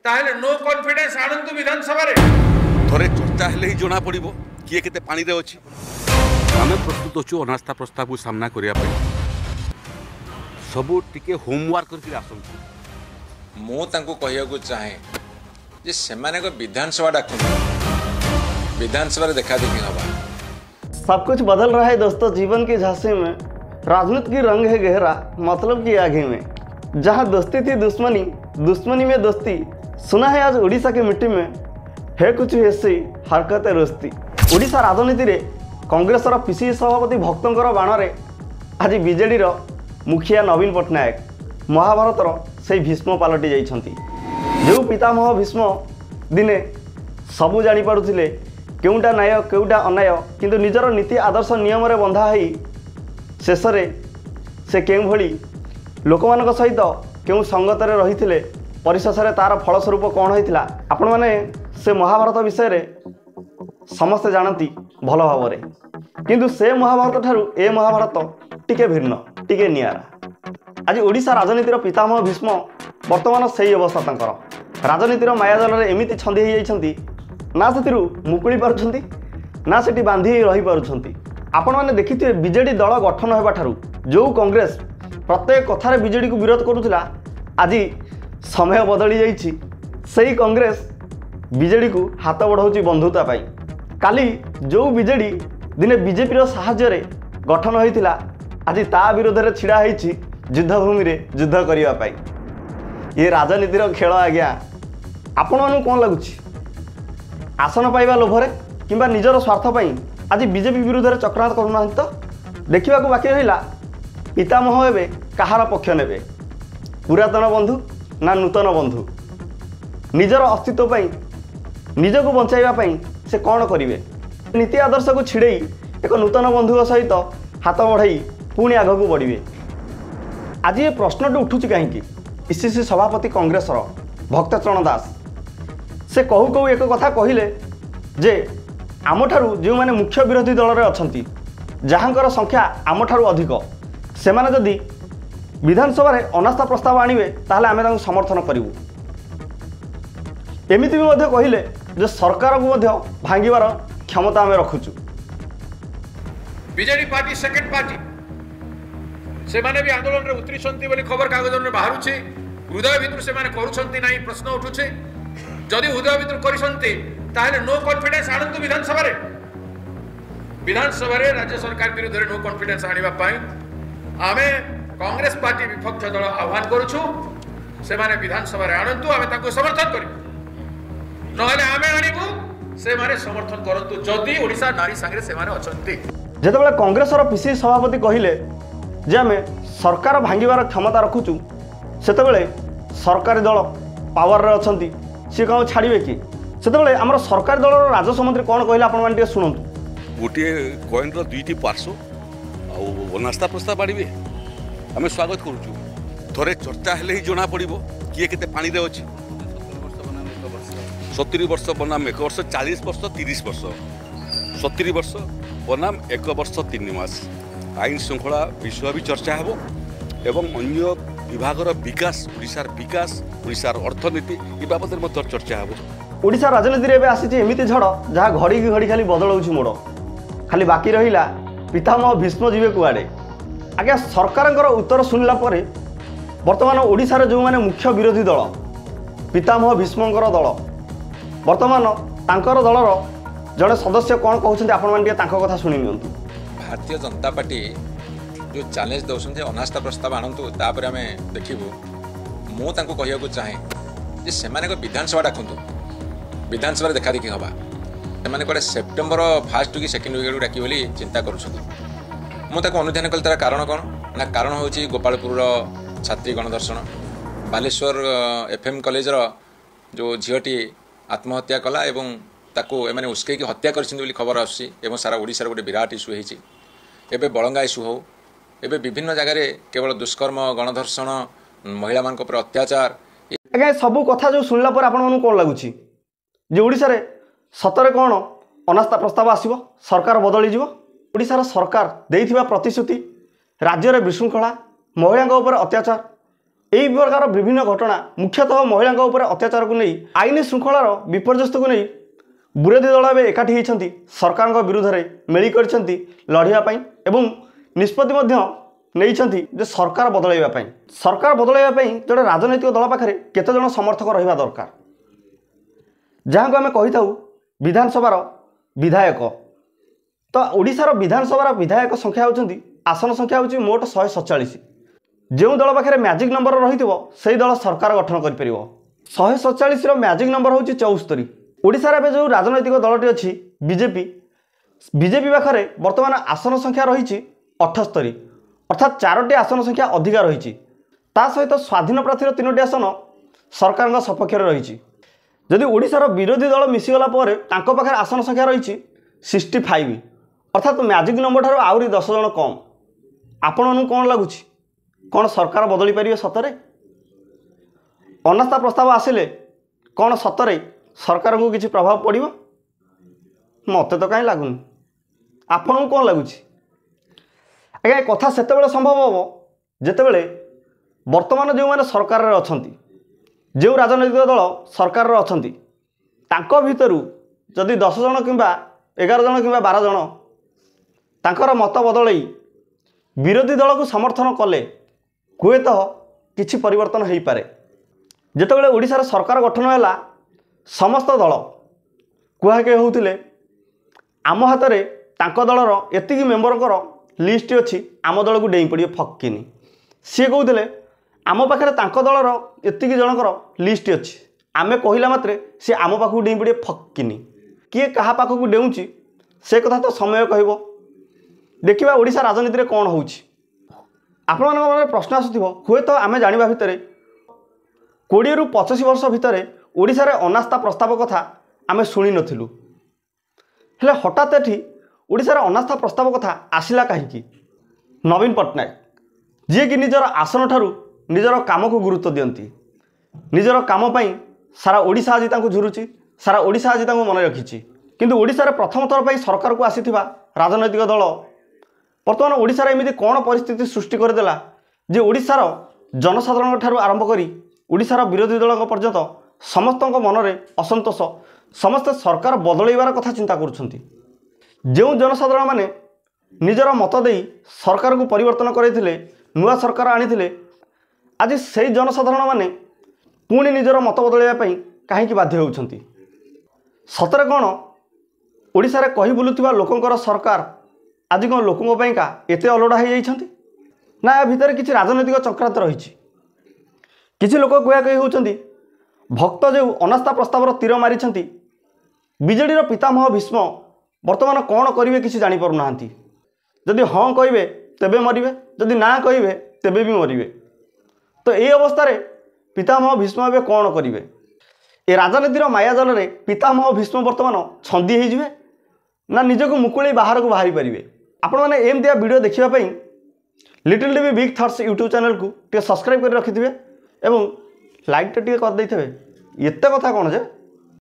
ताहले no confidence आनंतु विधानसभा रे थोड़े चर्चा हेले ही जना पड़िबो किए केते पानी रे अछि। आमे प्रस्तुत अछु अनास्था प्रस्ताव को सामना करिया पे सबु टिके होमवर्क करके आसंतु। मु तांको कहिया को चाहे जे सेमाने को विधानसभा डाकु विधानसभा रे देखा देखी हवा। सब कुछ बदल रहा है दोस्तों जीवन के झांसे में। राजनीति की रंग है गहरा मतलब की आगे में। जहां दोस्ती थी दुश्मनी, दुश्मनी में दोस्ती। सुना है आज ओडिशा की मिट्टी में है कुछ ऐसी हरकत रोस्ती। ओडिशा राजनीति रे कांग्रेस पीसीसी सभापति भक्तंकर बाण रे आज बीजेडी मुखिया नवीन पट्टनायक महाभारतर से भीष्म पलटि जाइछंती। जो पितामह भीष्म दिने सबू जानी पारुथिले केउटा न्याय केउटा अन्याय, किंतु निजर नीति आदर्श नियम रे बंधा है शेष से केउ भली लोक मान सहित केउ संगत रे रहिथिले परिशेष रे तार फलस्वरूप कौन होइथिला आपण माने से महाभारत विषय रे समस्ते जानती भल भाव रे। किंतु से महाभारत ठारू ए महाभारत टिके भिन्न टिके नियारा। आज ओडिशा राजनीतिर पितामह भीष्म वर्तमान सही अवस्था तांकर। राजनीतिर मायाजाल रे एमिति छंदी हो जाइछंती ना से मुकुली पारुछंती ना सेठी बांधी रही पारुछंती। आपण माने देखिथिबे बीजेडी दल गठन हेबा ठारू जो कांग्रेस प्रत्येक कथार बीजेडी को विरोध करुथिला आज समय बदली जाइछि। सही कांग्रेस बीजेडी को हाथ बढ़ाउछि बंधुता पाई। काली जो बीजेडी दिने बीजेपी रो साहाय्य रे गठन होइथिला आज ता विरोध रे छिड़ा होइछि युद्धभूमि रे युद्ध करिवा पाई। ये राजनीतिर खेल आज्ञा। आपण मानू कोन लागुछि आसन पाइबा लोभरे किंबा निजर स्वार्थ पाई आज बीजेपी विरुद्ध रे चक्रांत करूना तो देखा बाकी रहा पितामह एवं कहार पक्ष ने पुरातन बंधु ना नूतन बंधु निजर अस्तित्व पाई निजक बचाइवाई से कौन करेंगे नीति आदर्श को छिड़े एक नूतन बंधु सहित हाथ बढ़ाई पुणी आग को बढ़े। आज ये प्रश्न उठू कहीं पीसीसी सभापति कांग्रेस भक्तचरण दास से कहू कहू एक कथा कहले जे आमठारू जो माने मुख्य विरोधी दल रे अछंती जहाँकर संख्या आमठारू अधिक से माने जदि विधानसभा रे अनास्था प्रस्ताव आनिबे ताहले आमे तांको समर्थन करिवु। एमिति भी मध्य कहिले जे सरकार को मध्य भांगिबार क्षमता आमे रखुचु। बीजेडी पार्टी सेकंड पार्टी से माने भी आंदोलन रे उतरिसंती बोली खबर कागज रे बाहरुचे। हृदय भितर से माने करूसंती नाही प्रश्न उठुचे। जदि हृदय भितर करिसंती ताहले नो कॉन्फिडेंस आनंतु विधानसभा रे विधानसभा रे राज्य सरकार विरुद्ध रे नो कॉन्फिडेंस आनिबा पाई आमे कांग्रेस पार्टी विपक्ष दल आह्वान करूछु। से माने विधानसभा रे आनंतु आमे ताको समर्थन करिबु नहले आमे आनिबु से माने समर्थन करंतु जदि ओडिशा नारी संगे से माने अछंती। जेतेबेले कांग्रेस रो पीसीसी सभापति कहिले जे आमे सरकार भांगिबार क्षमता रखुचु सेतेबेले सरकारी दल पावर रे अछंती से कौन छाड़े कि से आम सरकारी दल राजस्व मंत्री कौन कहले आपण माने शुणु गोटे कॉइन रो दुईटी पार्श्व अनास्था प्रस्ताव आनिबे आम स्वागत करुचु। थोड़े चर्चा हेले ही जना पड़िबो किए केते पानी रे अछि। 70 वर्ष बनाम 1 वर्ष 40 वर्ष 30 वर्ष 70 वर्ष बनाम 1 वर्ष 3 मास आईन श्रृंखला विषय भी चर्चा हेबो एवं अन्य विभागर विकास ओडिशार अर्थनीति ए बाबद में चर्चा हेबो। ओडिशा राजनीति रे आसी एमिति झड़ जहाँ घड़ी की घड़ी खाली बदलाउछि मोड़ खाली बाकी रहिला पितामह भीष्म जीवे कुआडे। आज्ञा सरकार उत्तर शुणिला परे वर्तमान ओडिशा रे जो माने मुख्य विरोधी दल पितामह भीष्मकर दल वर्तमान तांकर दलर जड़े सदस्य कौन कहते आपण माने तांको कथा शुणी नियंतु। भारतीय जनता पार्टी जो चैलेंज दौरान अनास्था प्रस्ताव आणतु तापर आम देखू मु तांको कहिया को चाहे जे सेमाने को विधानसभा डाकतु विधानसभा देखा देखी हवा। से कड़े सेप्टेम्बर 1 कि 2 वीक डाक बोली चिंता कर मुझे अनुधान कल तार कारण कौन ना कारण हूँ गोपालपुर छात्री गणदर्शन बालेश्वर एफएम कॉलेज जो झीटी आत्महत्या कला एवं ताको एमाने उस्कैकी हत्या कर खबर आसूँ सारा ओडिशार गोटे विराट इश्यू होती एवं बलंगा इश्यू हो एवं विभिन्न जगार केवल दुष्कर्म गणधर्षण महिला मान अत्याचार आज्ञा सबू कथा जो शुणला पर आपण कौन लगुच जे ओडिशा रे सतरे कौन अनास्था प्रस्ताव आसीबो सरकार बदली जीवो। ओडिशार सरकार देइथिबा प्रतिश्रुति राज्य में विशृंखला महिला उपर अत्याचार ଏହି ପ୍ରକାର ବିଭିନ୍ନ ଘଟଣା ମୁଖ୍ୟତଃ ମହିଳାଙ୍କ ଉପରେ ଅତ୍ୟାଚାରକୁ ନେଇ ଆଇନ ଶୃଙ୍ଖଳାର ବିପର୍ଯ୍ୟସ୍ତକୁ ନେଇ ବିରୋଧୀ ଦଳ ଏବେ ଏକାଠି ହୋଇଛନ୍ତି ସରକାରଙ୍କ ବିରୁଦ୍ଧରେ ମେଳି କରିଛନ୍ତି ଲଢ଼ିବା ପାଇଁ ଏବଂ ନିଷ୍ପତ୍ତି ମଧ୍ୟ ନେଇଛନ୍ତି ଯେ ସରକାର ବଦଳାଇବା ପାଇଁ। ସରକାର ବଦଳାଇବା ପାଇଁ ଜଣେ ରାଜନୈତିକ ଦଳ ପାଖରେ କେତେଜଣ ସମର୍ଥକ ରହିବା ଦରକାର, ଯାହାକୁ ଆମେ କହିଥାଉ ବିଧାନସଭାର ବିଧାୟକ। ତ ଓଡ଼ିଶାର ବିଧାନସଭାର ବିଧାୟକ ସଂଖ୍ୟା ହେଉଛନ୍ତି ଆସନ ସଂଖ୍ୟା ହେଉଛି ମୋଟ 147। ଯେଉଁ ଦଳ ପାଖରେ ମ୍ୟାଜିକ୍ ନମ୍ବର ରହିଥିବ ସେହି ଦଳ ସରକାର ଗଠନ କରିପାରିବ। 147ର ମ୍ୟାଜିକ୍ ନମ୍ବର ହେଉଛି 74। ଓଡ଼ିଶାରେ ଏବେ ଯେଉଁ ରାଜନୈତିକ ଦଳଟି ଅଛି ବିଜେପି ପାଖରେ ବର୍ତ୍ତମାନ ଆସନ ସଂଖ୍ୟା ରହିଛି 78, ଅର୍ଥାତ୍ 4ଟି ଆସନ ସଂଖ୍ୟା ଅଧିକା ରହିଛି। ତା ସହିତ ସ୍ୱାଧୀନ ପ୍ରାର୍ଥୀର 3ଟି ଆସନ ସରକାରଙ୍କ ସପକ୍ଷରେ ରହିଛି। ଯଦି ଓଡ଼ିଶାର ବିରୋଧୀ ଦଳ ମିଶିଗଲା ପରେ ତାଙ୍କ ପାଖରେ ଆସନ ସଂଖ୍ୟା ରହିଛି 65, ଅର୍ଥାତ୍ ମ୍ୟାଜିକ୍ ନମ୍ବର ଠାରୁ ଆହୁରି 10 ଜଣ କମ୍। ଆପଣଙ୍କୁ କ'ଣ ଲାଗୁଛି, କ'ଣ ସରକାର ବଦଳି ପାରିବେ ସତରେ? ଅନାସ୍ଥା ପ୍ରସ୍ତାବ ଆସିଲେ କ'ଣ ସତରେ ସରକାରଙ୍କୁ କିଛି ପ୍ରଭାବ ପଡ଼ିବ? ମୋତେ ତ କାହିଁ ଲାଗୁନି। ଆପଣଙ୍କୁ କ'ଣ ଲାଗୁଛି? ଆଜ୍ଞା ଏ କଥା ସେତେବେଳେ ସମ୍ଭବ ହେବ ଯେତେବେଳେ ବର୍ତ୍ତମାନ ଯେଉଁମାନେ ସରକାରରେ ଅଛନ୍ତି, ଯେଉଁ ରାଜନୈତିକ ଦଳ ସରକାରରେ ଅଛନ୍ତି, ତାଙ୍କ ଭିତରୁ ଯଦି 10 ଜଣ କିମ୍ବା 11 ଜଣ କିମ୍ବା 12 ଜଣ ତାଙ୍କର ମତ ବଦଳେଇ ବିରୋଧୀ ଦଳକୁ ସମର୍ଥନ କଲେ ହୁଏତ କିଛି ପରିବର୍ତ୍ତନ ହୋଇପାରେ। ଯେତେବେଳେ ଓଡ଼ିଶାର ସରକାର ଗଠନ ହେଲା ସମସ୍ତ ଦଳ କୁହାକେ ହେଉଥିଲେ ଆମ ହାତରେ ତାଙ୍କ ଦଳର ଏତିକି ମେମ୍ବରଙ୍କର ଲିଷ୍ଟ ଅଛି, ଆମ ଦଳକୁ ଡେଇଁ ପଡ଼ିବେ ଫକିନି। ସିଏ କହୁଥିଲେ ଆମ ପାଖରେ ତାଙ୍କ ଦଳର ଏତିକି ଜଣଙ୍କର ଲିଷ୍ଟ ଅଛି, ଆମେ କହିଲା ମାତ୍ରେ ସିଏ ଆମ ପାଖକୁ ଡେଇଁ ପଡ଼ିବେ ଫକିନି। କିଏ କାହା ପାଖକୁ ଡେଉଁଛି ସେ କଥା ତ ସମୟ କହିବ। ଦେଖିବା ଓଡ଼ିଶା ରାଜନୀତିରେ କ'ଣ ହେଉଛି। ଆପଣମାନଙ୍କ ମନରେ ପ୍ରଶ୍ନ ଆସୁଥିବ, ହୁଏତ ଆମେ ଜାଣିବା ଭିତରେ 20ରୁ 25 ବର୍ଷ ଭିତରେ ଓଡ଼ିଶାରେ ଅନାସ୍ଥା ପ୍ରସ୍ତାବ କଥା ଆମେ ଶୁଣିନଥିଲୁ, ହେଲେ ହଠାତ୍ ଏଠି ଓଡ଼ିଶାରେ ଅନାସ୍ଥା ପ୍ରସ୍ତାବ କଥା ଆସିଲା କାହିଁକି? ନବୀନ ପଟ୍ଟନାୟକ ଯିଏକି ନିଜର ଆସନ ଠାରୁ ନିଜର କାମକୁ ଗୁରୁତ୍ୱ ଦିଅନ୍ତି, ନିଜର କାମ ପାଇଁ ସାରା ଓଡ଼ିଶା ଆଜି ତାଙ୍କୁ ଝୁରୁଛି, ସାରା ଓଡ଼ିଶା ଆଜି ତାଙ୍କୁ ମନେ ରଖିଛି। କିନ୍ତୁ ଓଡ଼ିଶାରେ ପ୍ରଥମ ଥର ପାଇଁ ସରକାରକୁ ଆସିଥିବା ରାଜନୈତିକ ଦଳ ବର୍ତ୍ତମାନ ଓଡ଼ିଶାରେ ଏମିତି କ'ଣ ପରିସ୍ଥିତି ସୃଷ୍ଟି କରିଦେଲା ଯେ ଓଡ଼ିଶାର ଜନସାଧାରଣଙ୍କ ଠାରୁ ଆରମ୍ଭ କରି ଓଡ଼ିଶାର ବିରୋଧୀ ଦଳଙ୍କ ପର୍ଯ୍ୟନ୍ତ ସମସ୍ତଙ୍କ ମନରେ ଅସନ୍ତୋଷ, ସମସ୍ତେ ସରକାର ବଦଳାଇବାର କଥା ଚିନ୍ତା କରୁଛନ୍ତି। ଯେଉଁ ଜନସାଧାରଣମାନେ ନିଜର ମତ ଦେଇ ସରକାରକୁ ପରିବର୍ତ୍ତନ କରାଇଥିଲେ, ନୂଆ ସରକାର ଆଣିଥିଲେ, ଆଜି ସେହି ଜନସାଧାରଣମାନେ ପୁଣି ନିଜର ମତ ବଦଳାଇବା ପାଇଁ କାହିଁକି ବାଧ୍ୟ ହେଉଛନ୍ତି? ସତରେ କ'ଣ ଓଡ଼ିଶାରେ କହି ବୁଲୁଥିବା ଲୋକଙ୍କର ସରକାର ଆଜି କ'ଣ ଲୋକଙ୍କ ପାଇଁକା ଏତେ ଅଲୋଡ଼ା ହୋଇଯାଇଛନ୍ତି? ନା ଏହା ଭିତରେ କିଛି ରାଜନୈତିକ ଚକ୍ରାନ୍ତ ରହିଛି? କିଛି ଲୋକ କୁହାକୁହି ହେଉଛନ୍ତି ଭକ୍ତ ଯେଉଁ ଅନାସ୍ଥା ପ୍ରସ୍ତାବର ତୀର ମାରିଛନ୍ତି, ବିଜେଡ଼ିର ପିତାମହ ଭୀଷ୍ମ ବର୍ତ୍ତମାନ କ'ଣ କରିବେ କିଛି ଜାଣିପାରୁନାହାନ୍ତି। ଯଦି ହଁ କହିବେ ତେବେ ମରିବେ, ଯଦି ନା କହିବେ ତେବେ ବି ମରିବେ। ତ ଏହି ଅବସ୍ଥାରେ ପିତାମହ ଭୀଷ୍ମ ଏବେ କ'ଣ କରିବେ? ଏ ରାଜନୀତିର ମାୟାଜାଲରେ ପିତାମହ ଭୀଷ୍ମ ବର୍ତ୍ତମାନ ଛନ୍ଦି ହୋଇଯିବେ ନା ନିଜକୁ ମୁକୁଳେଇ ବାହାରକୁ ବାହାରି ପାରିବେ? ଆପଣମାନେ ଏମିତିଆ ଭିଡ଼ିଓ ଦେଖିବା ପାଇଁ little TV big thoughts YouTube ଚ୍ୟାନେଲକୁ ଟିକେ ସବସ୍କ୍ରାଇବ୍ କରି ରଖିଥିବେ ଏବଂ ଲାଇକ୍ଟା ଟିକେ କରିଦେଇଥିବେ। ଏତେ କଥା କ'ଣ ଯେ?